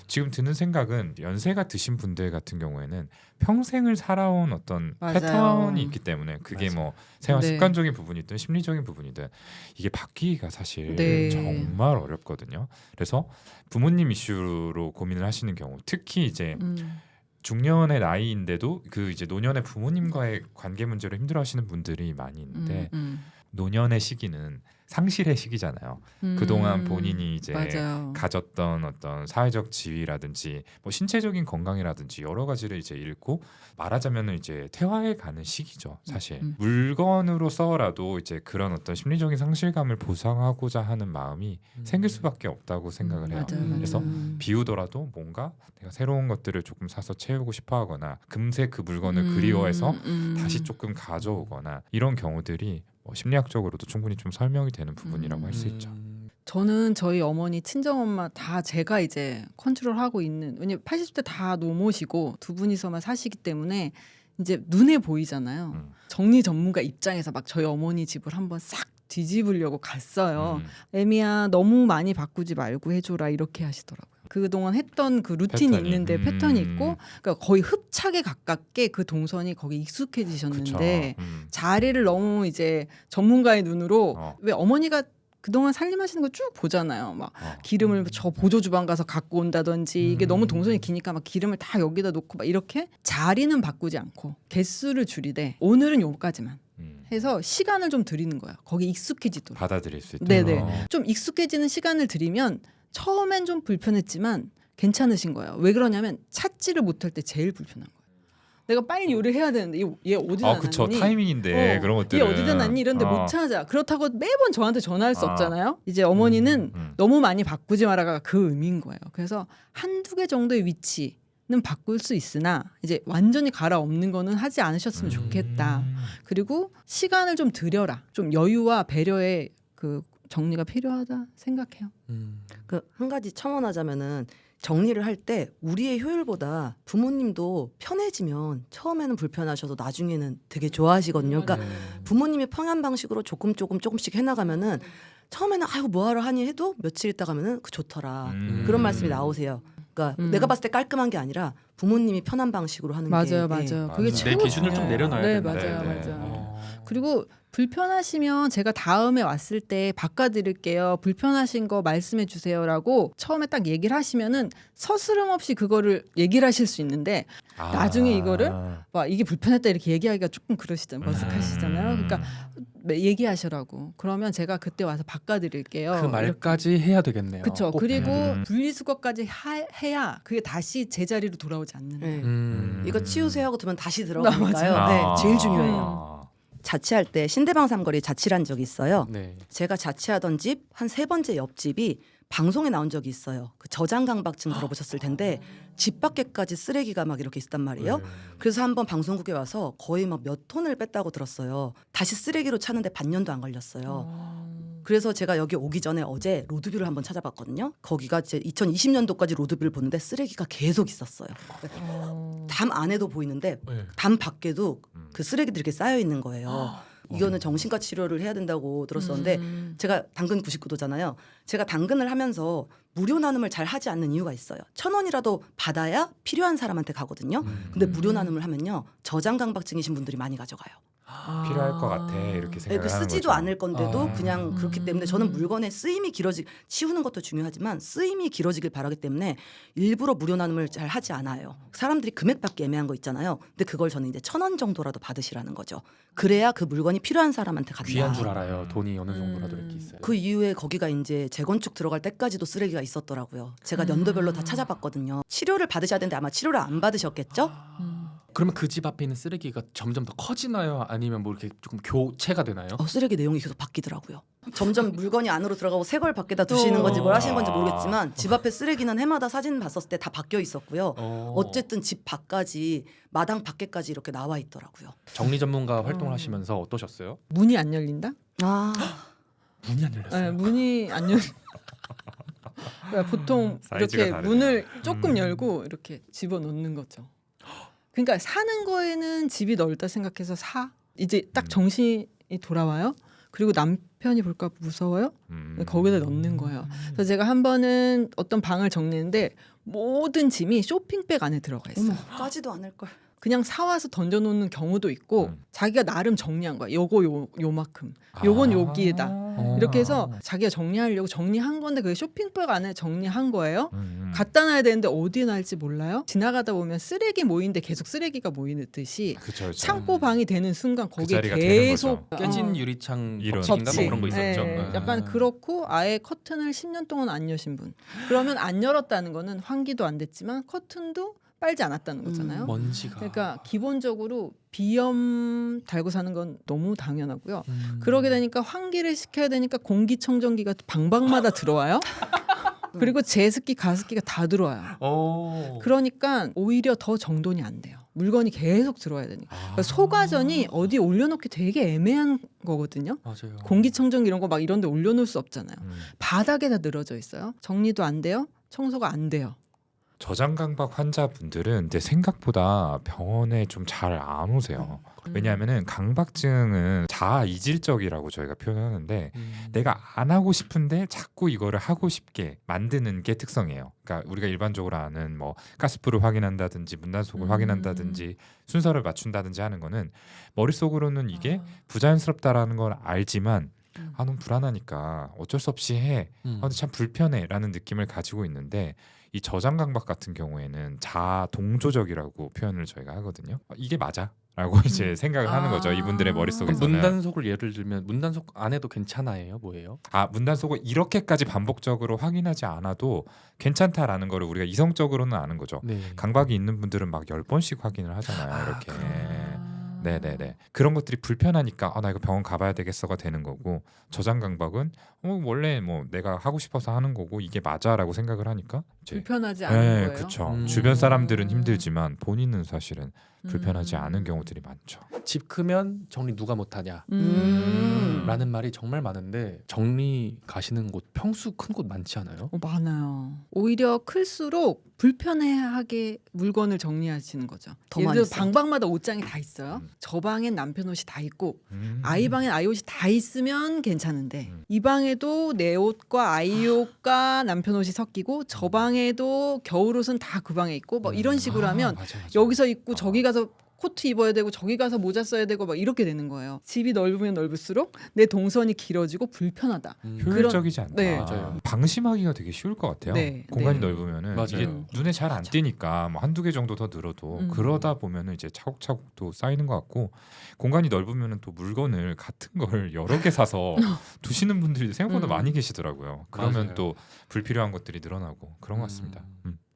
지금 드는 생각은 연세가 드신 분들 같은 경우에는 평생을 살아온 어떤 맞아요. 패턴이 있기 때문에 그게 맞아요. 뭐 생활 네. 습관적인 부분이든 심리적인 부분이든 이게 바뀌기가 사실 네. 정말 어렵거든요. 그래서 부모님 이슈로 고민을 하시는 경우 특히 이제 중년의 나이인데도 그 이제 노년의 부모님과의 관계 문제로 힘들어하시는 분들이 많이 있는데 노년의 시기는 상실의 시기잖아요. 그동안 본인이 이제 맞아요. 가졌던 어떤 사회적 지위라든지 뭐 신체적인 건강이라든지 여러 가지를 이제 잃고 말하자면은 이제 퇴화해 가는 시기죠. 사실 물건으로서라도 이제 그런 어떤 심리적인 상실감을 보상하고자 하는 마음이 생길 수밖에 없다고 생각을 해요. 맞아요. 그래서 비우더라도 뭔가 내가 새로운 것들을 조금 사서 채우고 싶어하거나 금세 그 물건을 그리워해서 다시 조금 가져오거나 이런 경우들이 뭐 심리학적으로도 충분히 좀 설명이 되는 부분이라고 할 수 있죠. 저는 저희 어머니 친정엄마 다 제가 이제 컨트롤하고 있는 왜냐면 80대 다 노모시고 두 분이서만 사시기 때문에 이제 눈에 보이잖아요. 정리 전문가 입장에서 막 저희 어머니 집을 한번 싹 뒤집으려고 갔어요. 애미야 너무 많이 바꾸지 말고 해줘라 이렇게 하시더라고요. 그동안 했던 그 루틴이 패턴이. 있는데 패턴이 있고 그러니까 거의 흡착에 가깝게 그 동선이 거기 익숙해지셨는데 자리를 너무 이제 전문가의 눈으로 왜 어머니가 그동안 살림하시는 거 쭉 보잖아요. 막 기름을 저 보조 주방 가서 갖고 온다든지 이게 너무 동선이 기니까 막 기름을 다 여기다 놓고 막 이렇게 자리는 바꾸지 않고 개수를 줄이되 오늘은 요까지만 해서 시간을 좀 드리는 거야. 거기 익숙해지도록. 받아들일 수 있도록. 네네. 좀 익숙해지는 시간을 드리면 처음엔 좀 불편했지만 괜찮으신 거예요. 왜 그러냐면 찾지를 못할 때 제일 불편한 거예요. 내가 빨리 요리를 해야 되는데 얘 어디다 놨니? 그쵸. 타이밍인데 그런 얘 것들은 어디다 놨니? 이런데 못 찾아. 그렇다고 매번 저한테 전화할 수 없잖아요. 이제 어머니는 너무 많이 바꾸지 마라가 그 의미인 거예요. 그래서 한두 개 정도의 위치는 바꿀 수 있으나 이제 완전히 갈아엎는 거는 하지 않으셨으면 좋겠다. 그리고 시간을 좀 들여라. 좀 여유와 배려의 그 정리가 필요하다 생각해요. 그 한 가지 첨언하자면은 정리를 할 때 우리의 효율보다 부모님도 편해지면 처음에는 불편하셔도 나중에는 되게 좋아하시거든요. 그러니까 부모님의 평한 방식으로 조금씩 해나가면은 처음에는 아이고 뭐하러 하니 해도 며칠 있다 가면은 그 좋더라. 그런 말씀이 나오세요. 그러니까 내가 봤을 때 깔끔한 게 아니라 부모님이 편한 방식으로 하는 게 맞아요. 그게 맞아요. 내 최고. 기준을 좀 내려놔야 네, 된다. 맞아요. 네, 네. 맞아요. 그리고 불편하시면 제가 다음에 왔을 때 바꿔드릴게요. 불편하신 거 말씀해 주세요라고 처음에 딱 얘기를 하시면은 서스럼 없이 그거를 얘기를 하실 수 있는데 나중에 이거를 와 이게 불편했다 이렇게 얘기하기가 조금 그러시잖아요. 머쓱하시잖아요. 그러니까 얘기하시라고. 그러면 제가 그때 와서 바꿔드릴게요. 그 말까지 해야 되겠네요. 그렇죠. 꼭. 그리고 분리수거까지 해야 그게 다시 제자리로 돌아오지 않는 거예요. 네. 이거 치우세요 하고 두면 다시 맞아요. 들어가니까요. 네, 제일 중요해요. 아. 자취할 때 신대방 삼거리에 자취를 한 적이 있어요. 네. 제가 자취하던 집 한 세 번째 옆집이 방송에 나온 적이 있어요. 그 저장강박증 들어보셨을 텐데 집 밖에까지 쓰레기가 막 이렇게 있단 말이에요. 그래서 한번 방송국에 와서 거의 막 몇 톤을 뺐다고 들었어요. 다시 쓰레기로 차는데 반년도 안 걸렸어요. 그래서 제가 여기 오기 전에 어제 로드뷰를 한번 찾아봤거든요. 거기가 이제 2020년도까지 로드뷰를 보는데 쓰레기가 계속 있었어요. 담 안에도 보이는데 네. 담 밖에도 그 쓰레기들이 이렇게 쌓여 있는 거예요. 이거는 정신과 치료를 해야 된다고 들었었는데 제가 당근 99도잖아요. 제가 당근을 하면서 무료 나눔을 잘 하지 않는 이유가 있어요. 1,000원이라도 받아야 필요한 사람한테 가거든요. 근데 무료 나눔을 하면요. 저장강박증이신 분들이 많이 가져가요. 필요할 것 같아 이렇게 네, 생각을 그 하는 쓰지도 거죠. 않을 건데도 그냥 그렇기 때문에 저는 물건의 쓰임이 치우는 것도 중요하지만 쓰임이 길어지길 바라기 때문에 일부러 무료 나눔을 잘 하지 않아요. 사람들이 금액받기 애매한 거 있잖아요. 근데 그걸 저는 이제 1,000원 정도라도 받으시라는 거죠. 그래야 그 물건이 필요한 사람한테 간다. 귀한 줄 알아요. 돈이 어느 정도라도 이렇게 있어요. 그 이후에 거기가 이제 재건축 들어갈 때까지도 쓰레기가 있었더라고요. 제가 연도별로 다 찾아봤거든요. 치료를 받으셔야 되는데 아마 치료를 안 받으셨겠죠? 그러면 그 집 앞에 있는 쓰레기가 점점 더 커지나요? 아니면 뭐 이렇게 조금 교체가 되나요? 쓰레기 내용이 계속 바뀌더라고요. 점점 물건이 안으로 들어가고 새 걸 밖에다 두시는 건지 뭘 하시는 건지 모르겠지만 집 앞에 쓰레기는 해마다 사진 봤었을 때 다 바뀌어 있었고요. 어쨌든 집 밖까지 마당 밖에까지 이렇게 나와 있더라고요. 정리 전문가 활동을 하시면서 어떠셨어요? 문이 안 열린다? 문이 안 열렸어요. 네, 문이 안 열. 그러니까 보통 사이즈가 이렇게 다르네요. 문을 조금 열고 이렇게 집어 넣는 거죠. 그러니까 사는 거에는 집이 넓다 생각해서 사. 이제 딱 정신이 돌아와요. 그리고 남편이 볼까 무서워요. 거기다 넣는 거예요. 그래서 제가 한 번은 어떤 방을 정리했는데 모든 짐이 쇼핑백 안에 들어가 있어요. 까지도 않을 걸. 그냥 사와서 던져놓는 경우도 있고 자기가 나름 정리한 거야. 요거 요만큼. 요건 여기에다. 이렇게 해서 자기가 정리하려고 정리한 건데 그게 쇼핑백 안에 정리한 거예요. 갖다 놔야 되는데 어디에 놔야지 몰라요. 지나가다 보면 쓰레기 모이는데 계속 쓰레기가 모이듯이 그쵸, 그쵸. 창고 방이 되는 순간 거기에 자리가 되는 계속 거죠. 깨진 유리창 이런. 법칙인가 접시. 뭐 그런 거 있었죠. 네, 약간 그렇고 아예 커튼을 10년 동안 안 여신 분. 그러면 안 열었다는 거는 환기도 안 됐지만 커튼도 빨지 않았다는 거잖아요. 먼지가. 그러니까 기본적으로 비염 달고 사는 건 너무 당연하고요. 그러게 되니까 환기를 시켜야 되니까 공기청정기가 방방마다 들어와요. 그리고 제습기, 가습기가 다 들어와요. 그러니까 오히려 더 정돈이 안 돼요. 물건이 계속 들어와야 되니까. 그러니까 소가전이 어디 올려놓기 되게 애매한 거거든요. 맞아요. 공기청정기 이런 거 막 이런 데 올려놓을 수 없잖아요. 바닥에다 늘어져 있어요. 정리도 안 돼요. 청소가 안 돼요. 저장강박 환자분들은 근데 생각보다 병원에 좀 잘 안 오세요. 왜냐하면은 강박증은 자아 이질적이라고 저희가 표현하는데 내가 안 하고 싶은데 자꾸 이거를 하고 싶게 만드는 게 특성이에요. 그러니까 우리가 일반적으로 아는 뭐 가스불을 확인한다든지 문단속을 확인한다든지 순서를 맞춘다든지 하는 거는 머릿속으로는 이게 부자연스럽다라는 걸 알지만 너무 불안하니까 어쩔 수 없이 해. 근데 참 불편해라는 느낌을 가지고 있는데 이 저장강박 같은 경우에는 자아 동조적이라고 표현을 저희가 하거든요. 이게 맞아? 라고 이제 생각을 하는 거죠. 이분들의 그럼 머릿속에서는. 문단속을 예를 들면 문단속 안 해도 괜찮아요? 뭐예요? 문단속을 이렇게까지 반복적으로 확인하지 않아도 괜찮다라는 거를 우리가 이성적으로는 아는 거죠. 네. 강박이 있는 분들은 막 10번씩 확인을 하잖아요. 이렇게. 네네네. 그런 것들이 불편하니까 나 이거 병원 가봐야 되겠어가 되는 거고 저장강박은 원래 뭐 내가 하고 싶어서 하는 거고 이게 맞아라고 생각을 하니까 이제 불편하지 않은 거예요. 그렇죠. 주변 사람들은 힘들지만 본인은 사실은 불편하지 않은 경우들이 많죠. 집 크면 정리 누가 못하냐? 라는 말이 정말 많은데 정리 가시는 곳 평수 큰 곳 많지 않아요? 많아요. 오히려 클수록 불편해하게 물건을 정리하시는 거죠. 더 예를 많이 들어 써요. 방방마다 옷장이 다 있어요. 저 방엔 남편 옷이 다 있고 아이 방엔 아이 옷이 다 있으면 괜찮은데 이 방에도 내 옷과 아이 옷과 남편 옷이 섞이고 저 방에도 겨울 옷은 다 그 방에 있고 뭐 이런 식으로 하면 맞아. 여기서 입고 저기 가서 코트 입어야 되고 저기 가서 모자 써야 되고 막 이렇게 되는 거예요. 집이 넓으면 넓을수록 내 동선이 길어지고 불편하다. 효율적이지 않다. 네. 맞아요. 방심하기가 되게 쉬울 것 같아요. 네, 공간이 네. 넓으면은 맞아요. 이게 눈에 잘 안 맞아. 띄니까 뭐 한두 개 정도 더 늘어도 그러다 보면은 이제 차곡차곡 또 쌓이는 것 같고 공간이 넓으면은 또 물건을 같은 걸 여러 개 사서 두시는 분들이 생각보다 많이 계시더라고요. 그러면 맞아요. 또 불필요한 것들이 늘어나고 그런 것 같습니다.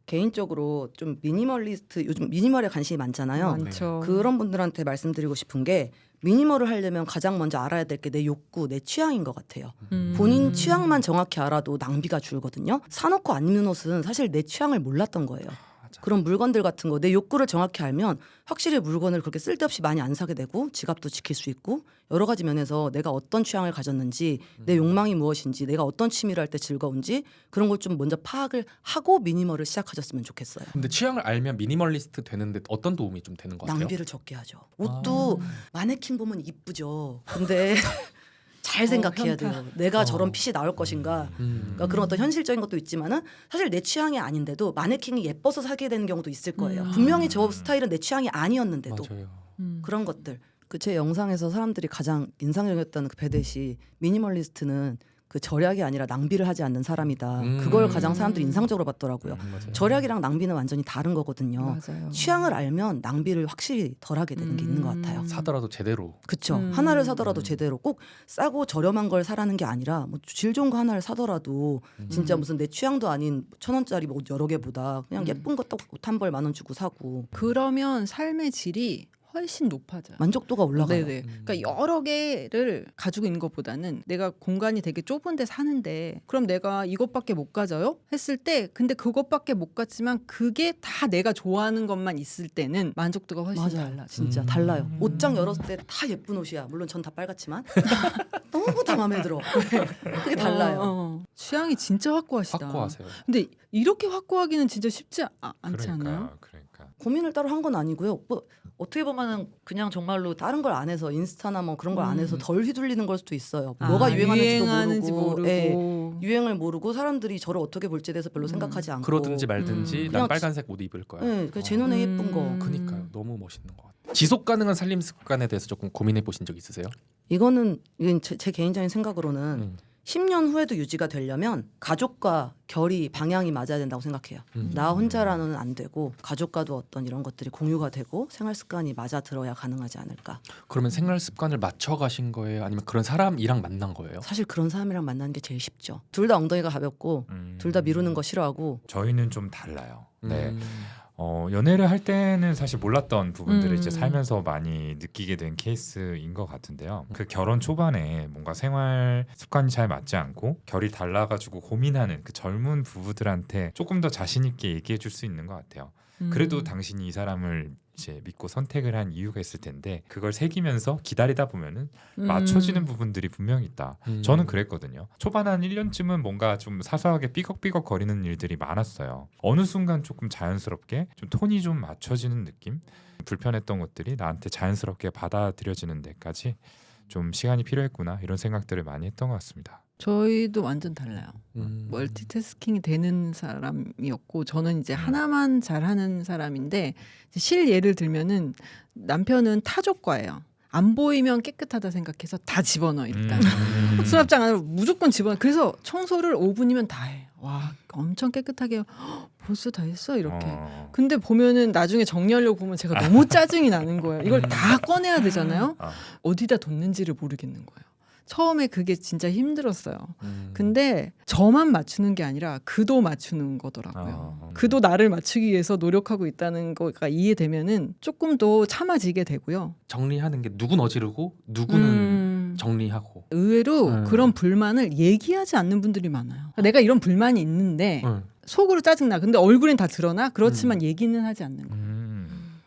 개인적으로 좀 미니멀리스트 요즘 미니멀에 관심이 많잖아요. 많죠. 그런 분들한테 말씀드리고 싶은 게 미니멀을 하려면 가장 먼저 알아야 될 게 내 욕구, 내 취향인 것 같아요. 본인 취향만 정확히 알아도 낭비가 줄거든요. 사놓고 안 입는 옷은 사실 내 취향을 몰랐던 거예요. 맞아. 그런 물건들 같은 거 내 욕구를 정확히 알면 확실히 물건을 그렇게 쓸데없이 많이 안 사게 되고 지갑도 지킬 수 있고 여러 가지 면에서 내가 어떤 취향을 가졌는지 내 욕망이 무엇인지 내가 어떤 취미를 할 때 즐거운지 그런 걸 좀 먼저 파악을 하고 미니멀을 시작하셨으면 좋겠어요. 근데 취향을 알면 미니멀리스트 되는데 어떤 도움이 좀 되는 것 같아요? 낭비를 적게 하죠. 옷도 마네킹 보면 이쁘죠. 근데 잘 생각해야 현타. 돼요. 내가 저런 핏이 나올 것인가. 그러니까 그런 어떤 현실적인 것도 있지만은 사실 내 취향이 아닌데도 마네킹이 예뻐서 사게 되는 경우도 있을 거예요. 분명히 저 스타일은 내 취향이 아니었는데도 맞아요. 그런 것들. 그 제 영상에서 사람들이 가장 인상적이었던 그 배댓이 미니멀리스트는 그 절약이 아니라 낭비를 하지 않는 사람이다. 그걸 가장 사람들이 인상적으로 봤더라고요. 맞아요. 절약이랑 낭비는 완전히 다른 거거든요. 맞아요. 취향을 알면 낭비를 확실히 덜하게 되는 게 있는 것 같아요. 사더라도 제대로. 그쵸. 하나를 사더라도 제대로 꼭 싸고 저렴한 걸 사라는 게 아니라 뭐 질 좋은 거 하나를 사더라도 진짜 무슨 내 취향도 아닌 1,000원짜리 옷 여러 개보다 그냥 예쁜 거 딱 옷 한 벌 10,000원 주고 사고 그러면 삶의 질이 훨씬 높아져요. 만족도가 올라가요. 네네. 그러니까 여러 개를 가지고 있는 것보다는 내가 공간이 되게 좁은데 사는데 그럼 내가 이것밖에 못 가져요? 했을 때 근데 그것밖에 못 갔지만 그게 다 내가 좋아하는 것만 있을 때는 만족도가 훨씬 맞아요. 달라. 진짜 달라요. 옷장 열었을 때 다 예쁜 옷이야. 물론 전 다 빨갛지만 너무 다 마음에 들어. 그게 달라요. 취향이 진짜 확고하시다. 확고하세요. 근데 이렇게 확고하기는 진짜 쉽지 않지 않나요? 그러니까. 고민을 따로 한 건 아니고요. 뭐 어떻게 보면은 그냥 정말로 다른 걸 안 해서 인스타나 뭐 그런 걸 안 해서 덜 휘둘리는 걸 수도 있어요. 뭐가 유행하는지도 모르고, 예, 유행을 모르고 사람들이 저를 어떻게 볼지에 대해서 별로 생각하지 않고 그러든지 말든지 난 그냥 빨간색 옷 입을 거야. 예, 그 제 눈에 예쁜 거. 그니까요. 너무 멋있는 것 같아요. 지속 가능한 살림 습관에 대해서 조금 고민해 보신 적 있으세요? 이건 제 개인적인 생각으로는 10년 후에도 유지가 되려면 가족과 결이 방향이 맞아야 된다고 생각해요. 나 혼자라는 안 되고 가족과도 어떤 이런 것들이 공유가 되고 생활 습관이 맞아 들어야 가능하지 않을까. 그러면 생활 습관을 맞춰 가신 거예요? 아니면 그런 사람이랑 만난 거예요? 사실 그런 사람이랑 만나는 게 제일 쉽죠. 둘 다 엉덩이가 가볍고 둘 다 미루는 거 싫어하고. 저희는 좀 달라요. 네. 연애를 할 때는 사실 몰랐던 부분들을 이제 살면서 많이 느끼게 된 케이스인 것 같은데요. 그 결혼 초반에 뭔가 생활 습관이 잘 맞지 않고 결이 달라가지고 고민하는 그 젊은 부부들한테 조금 더 자신 있게 얘기해 줄 수 있는 것 같아요. 그래도 당신이 이 사람을 이제 믿고 선택을 한 이유가 있을 텐데 그걸 새기면서 기다리다 보면은 맞춰지는 부분들이 분명히 있다. 저는 그랬거든요. 초반 한 1년쯤은 뭔가 좀 사소하게 삐걱삐걱 거리는 일들이 많았어요. 어느 순간 조금 자연스럽게 좀 톤이 좀 맞춰지는 느낌? 불편했던 것들이 나한테 자연스럽게 받아들여지는 데까지 좀 시간이 필요했구나 이런 생각들을 많이 했던 것 같습니다. 저희도 완전 달라요. 멀티태스킹이 되는 사람이었고 저는 이제 하나만 잘하는 사람인데 실 예를 들면은 남편은 타조과예요. 안 보이면 깨끗하다 생각해서 다 집어넣어 일단. 수납장 안으로 무조건 집어넣어. 그래서 청소를 5분이면 다 해. 와 엄청 깨끗하게 벌써 다 했어 이렇게. 근데 보면은 나중에 정리하려고 보면 제가 너무 짜증이 나는 거예요. 이걸 다 꺼내야 되잖아요. 어디다 뒀는지를 모르겠는 거예요. 처음에 그게 진짜 힘들었어요. 근데 저만 맞추는 게 아니라 그도 맞추는 거더라고요. 그도 나를 맞추기 위해서 노력하고 있다는 거가 이해되면은 조금 더 참아지게 되고요. 정리하는 게 누군 어지르고 누구는 정리하고. 의외로 그런 불만을 얘기하지 않는 분들이 많아요. 내가 이런 불만이 있는데 속으로 짜증나. 근데 얼굴엔 다 드러나. 그렇지만 얘기는 하지 않는 거예요.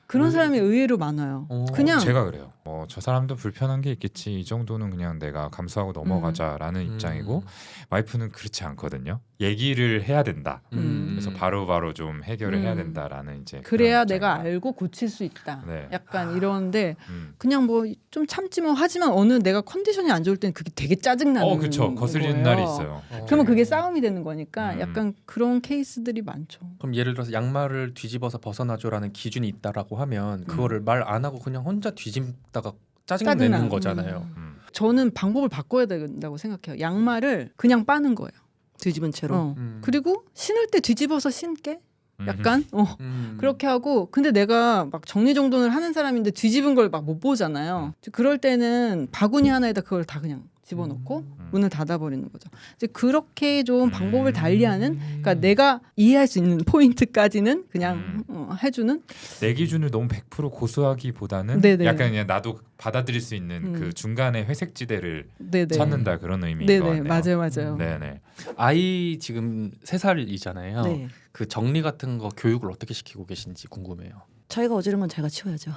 그런 사람이 의외로 많아요. 그냥 제가 그래요. 저 사람도 불편한 게 있겠지. 이 정도는 그냥 내가 감수하고 넘어가자라는 입장이고 와이프는 그렇지 않거든요. 얘기를 해야 된다. 그래서 바로바로 좀 해결을 해야 된다라는 이제 그래야 그런 내가 입장이에요. 알고 고칠 수 있다. 네. 약간 이러는데 음. 그냥 뭐 좀 참지 뭐 하지만 어느 내가 컨디션이 안 좋을 때는 그게 되게 짜증나는 그렇죠. 거슬리는 거예요. 날이 있어요. 그러면 그게 싸움이 되는 거니까 음. 약간 그런 케이스들이 많죠. 그럼 예를 들어서 양말을 뒤집어서 벗어나줘라는 기준이 있다라고 하면 그거를 말 안 하고 그냥 혼자 뒤집다가 짜증 내는 거잖아요. 저는 방법을 바꿔야 된다고 생각해요. 양말을 그냥 빠는 거예요. 뒤집은 채로. 그리고 신을 때 뒤집어서 신게 약간 음. 그렇게 하고 근데 내가 막 정리정돈을 하는 사람인데 뒤집은 걸 막 못 보잖아요. 그럴 때는 바구니 하나에다 그걸 다 그냥 집어넣고 문을 닫아버리는 거죠. 이제 그렇게 좀 방법을 달리하는 그러니까 내가 이해할 수 있는 포인트까지는 그냥 해주는 내 기준을 너무 100% 고수하기보다는 네네. 약간 그냥 나도 받아들일 수 있는 그 중간의 회색지대를 네네. 찾는다 그런 의미인 것 네네 같네요. 맞아요. 네네. 아이 지금 3살이잖아요. 네. 그 정리 같은 거 교육을 어떻게 시키고 계신지 궁금해요. 자기가 어지른 건 자기가 치워야죠.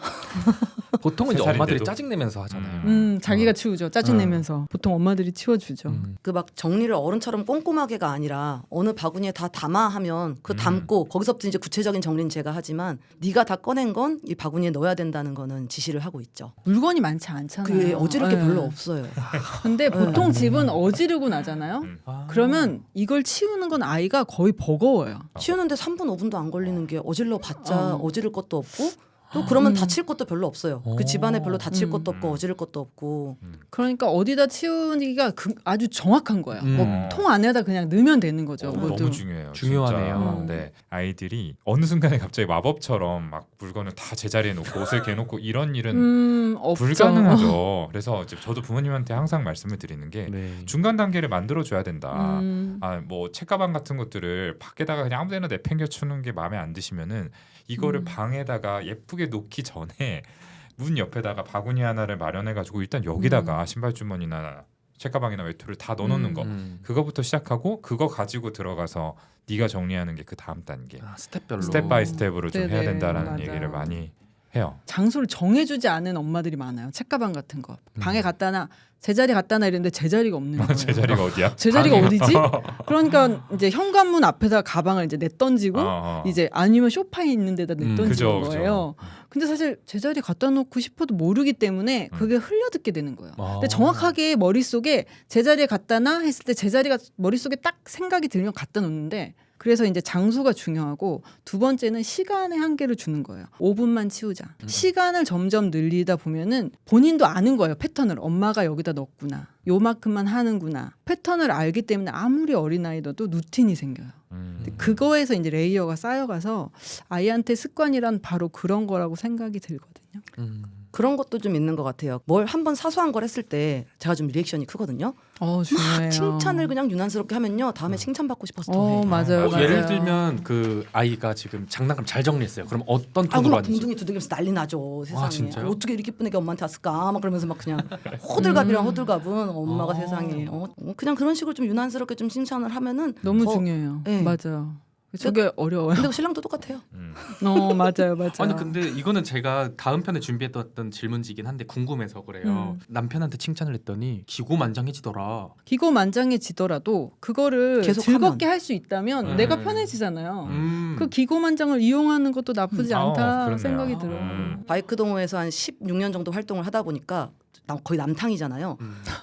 보통은 이제 3살인데도? 엄마들이 짜증 내면서 하잖아요. 자기가 치우죠. 짜증내면서 보통 엄마들이 치워주죠. 그 막 정리를 어른처럼 꼼꼼하게가 아니라 어느 바구니에 다 담아 하면 그 담고 거기서부터 이제 구체적인 정리는 제가 하지만 네가 다 꺼낸 건 이 바구니에 넣어야 된다는 거는 지시를 하고 있죠. 물건이 많지 않잖아요. 그게 어지를 게 네. 별로 없어요. 근데 보통 집은 어지르고 나잖아요. 아. 그러면 이걸 치우는 건 아이가 거의 버거워요. 치우는데 3분 5분도 안 걸리는 게 어질러 봤자 어. 어지를 것도 없고 또 그러면 다칠 것도 별로 없어요. 오. 그 집안에 별로 다칠 음. 것도 없고 어지를 것도 없고. 그러니까 어디다 치우기가 아주 정확한 거예요. 음. 통 안에다 그냥 넣으면 되는 거죠. 너무 뭐든. 중요해요. 중요하네요. 진짜. 네. 아이들이 어느 순간에 갑자기 마법처럼 막 물건을 다 제자리에 놓고 옷을 개놓고 이런 일은 없죠. 불가능하죠. 그래서 이제 저도 부모님한테 항상 말씀을 드리는 게 네. 중간 단계를 만들어 줘야 된다. 음. 뭐 책가방 같은 것들을 밖에다가 그냥 아무데나 내팽겨 치는 게 마음에 안 드시면은 이거를 방에다가 예쁘게 놓기 전에 문 옆에다가 바구니 하나를 마련해 가지고 일단 여기다가 신발 주머니나 책가방이나 외투를 다 넣어놓는 거 그거부터 시작하고 그거 가지고 들어가서 네가 정리하는 게 그 다음 단계 스텝별로 스텝 바이 스텝으로 좀 해야 네네, 된다라는 맞아요. 얘기를 많이 해요. 장소를 정해주지 않은 엄마들이 많아요. 책가방 같은 거 방에 갖다 놔 제자리 갖다 놔 이랬는데 제자리가 없는 거예요. 제자리가 어디야? 제자리가 방에. 어디지? 그러니까 이제 현관문 앞에다 가방을 이제 내던지고 이제 아니면 소파에 있는 데다 내던지는 그죠, 거예요. 근데 사실 제자리 갖다 놓고 싶어도 모르기 때문에 그게 흘려듣게 되는 거예요. 근데 정확하게 머릿속에 제자리에 갖다 놔 했을 때 제자리가 머릿속에 딱 생각이 들면 갖다 놓는데 그래서 이제 장소가 중요하고 두 번째는 시간의 한계를 주는 거예요. 5분만 치우자. 시간을 점점 늘리다 보면은 본인도 아는 거예요. 패턴을. 엄마가 여기다 넣었구나. 요만큼만 하는구나. 패턴을 알기 때문에 아무리 어린아이도 루틴이 생겨요. 그거에서 이제 레이어가 쌓여가서 아이한테 습관이란 바로 그런 거라고 생각이 들거든요. 그런 것도 좀 있는 것 같아요. 뭘 한번 사소한 걸 했을 때 제가 좀 리액션이 크거든요. 중요해요. 칭찬을 그냥 유난스럽게 하면요. 다음에 칭찬받고 싶어서 더 해. 맞아요. 예를 들면 그 아이가 지금 장난감 잘 정리했어요. 그럼 어떤 톤으로 막 하는지. 둥둥이 두들기면서 난리 나죠. 세상에. 진짜요? 어떻게 이렇게 예쁜 애가 엄마한테 왔을까? 막 그러면서 막 그냥 호들갑이랑 호들갑은 엄마가 세상에. 그냥 그런 식으로 좀 유난스럽게 좀 칭찬을 하면은 너무 더- 중요해요. 네. 맞아요. 저게 어려워요. 근데 신랑도 똑같아요. 맞아요. 아니 근데 이거는 제가 다음 편에 준비했던 질문지긴 한데 궁금해서 그래요. 남편한테 칭찬을 했더니 기고만장해지더라. 기고만장해지더라도 그거를 계속 즐겁게 할 수 있다면 음. 내가 편해지잖아요. 그 기고만장을 이용하는 것도 나쁘지 않다 그렇네요. 생각이 들어요. 바이크 동호회에서 한 16년 정도 활동을 하다 보니까 거의 남탕이잖아요.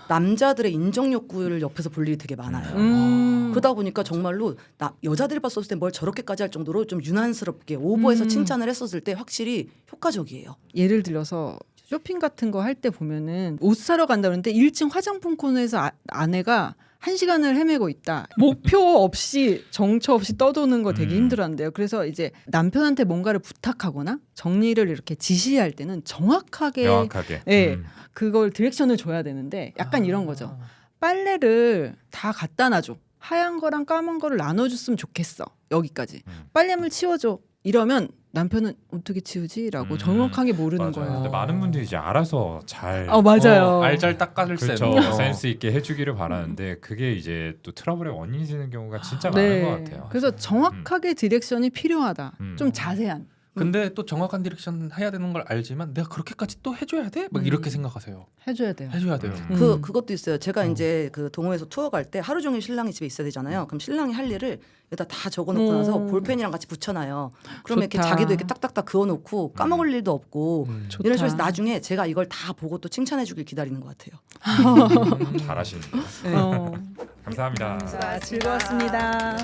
남자들의 인정 욕구를 옆에서 볼 일이 되게 많아요. 그러다 보니까 정말로 여자들이 봤었을 때 뭘 저렇게까지 할 정도로 좀 유난스럽게 오버해서 칭찬을 했었을 때 확실히 효과적이에요. 예를 들어서 쇼핑 같은 거 할 때 보면은 옷 사러 간다 그러는데 1층 화장품 코너에서 아내가 1시간을 헤매고 있다. 목표 없이 정처 없이 떠도는 거 되게 힘들어한대요. 그래서 이제 남편한테 뭔가를 부탁하거나 정리를 이렇게 지시할 때는 정확하게 명확하게. 네, 그걸 디렉션을 줘야 되는데 약간 이런 거죠. 빨래를 다 갖다 놔줘. 하얀 거랑 까만 거를 나눠줬으면 좋겠어. 여기까지. 빨래물 치워줘. 이러면 남편은 어떻게 치우지라고 정확하게 모르는 맞아요. 거예요. 근데 많은 분들이 이제 알아서 잘 맞아요. 알잘 닦아줄 그렇죠. 센. 센스 있게 해주기를 바라는데 그게 이제 또 트러블의 원인이 되는 경우가 진짜 네. 많은 것 같아요. 그래서 정확하게 디렉션이 필요하다. 좀 자세한. 근데 또 정확한 디렉션 해야 되는 걸 알지만 내가 그렇게까지 또 해줘야 돼? 막 이렇게 생각하세요. 해줘야 돼요. 해줘야 돼요. 그것도 있어요. 제가 어. 이제 그 동호회에서 투어 갈 때 하루 종일 신랑이 집에 있어야 되잖아요. 그럼 신랑이 할 일을 여기다 다 적어놓고 나서 볼펜이랑 같이 붙여놔요. 그러면 이렇게 좋다. 자기도 이렇게 딱딱딱 그어놓고 까먹을 일도 없고 좋다. 이런 식으로 해서 나중에 제가 이걸 다 보고 또 칭찬해주길 기다리는 것 같아요. 잘하시네요. 네. 어. 감사합니다. 자, 즐거웠습니다.